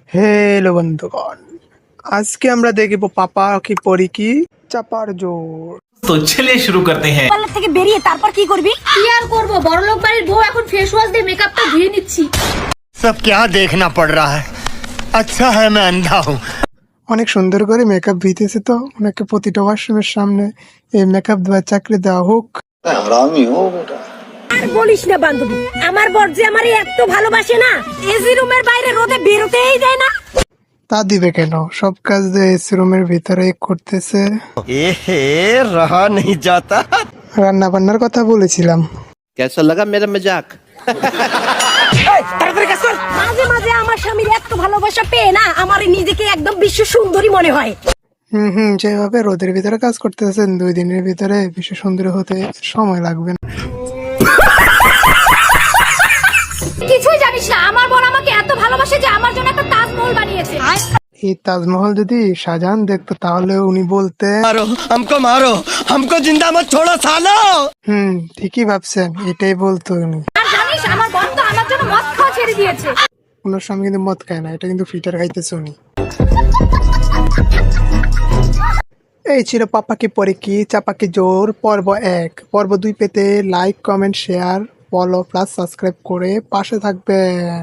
Hello বন্ধুগণ, আজকে আমরা দেখব পাপা কি পরি কি চাপার জোর। তো চলিए शुरू करते हैं। পার্লার থেকে বেরিয়ে তারপর কি করবি? কি আর করব, বড়লোক বাড়ির বউ এখন ফেস ওয়াশ দিয়ে মেকআপটা ধুয়ে নিচ্ছি। सब क्या देखना पड़ रहा है। अच्छा है मैं अंधा हूँ। অনেক সুন্দর করে মেকআপ দিতেছে, তো ওনাকে প্রতিটা ওয়াশরুমের সামনে এই মেকআপ দেওয়ার চাকরি দেওয়া হোক। আর বলিস না বান্ধবী, আমার বর যে আমারে এত ভালোবাসে না, এসি রুমের বাইরে রোদে বেরোতেই দেয় না। তা দিবে কেন? সব কাজ এসি রুমের ভিতরে করতেছে। रहा नहीं जाता। রান্না বান্নার কথা বলেছিলাম। कैसा लगा मेरा मजाक? মাঝে মাঝে আমার স্বামীর এত ভালোবাসা পেয়ে না আমার নিজেকে একদম বিশ্ব সুন্দরী মনে হয়। যেভাবে রোদের ভিতরে কাজ করতেছেন, 2 দিনের ভিতরে বিশ্ব সুন্দরী হতে সময় লাগবে না। কিছুই জানিস না, আমার বর আমাকে এত ভালোবাসে যে আমার জন্য একটা তাজমহল বানিয়েছে। এই তাজমহল যদি শাহজাহান দেখতো তাহলে উনি বলতে मारो हमको जिंदा मत छोड़ो सालो। ঠিকই ভাবছেন, এটাই বলতো উনি। আর জানিস আমার বর তো আমার জন্য মদ খাওয়া ছেড়ে দিয়েছে। ওনার স্বামী কিন্তু মদ খায় না, এটা কিন্তু ফিল্টার খাইতেছে উনি। এই ছিল পাপা কি পরে কি চাপা কি জোর পর্ব 1। পর্ব 2 পেতে like, comment, share, follow plus subscribe করে পাশে থাকবেন।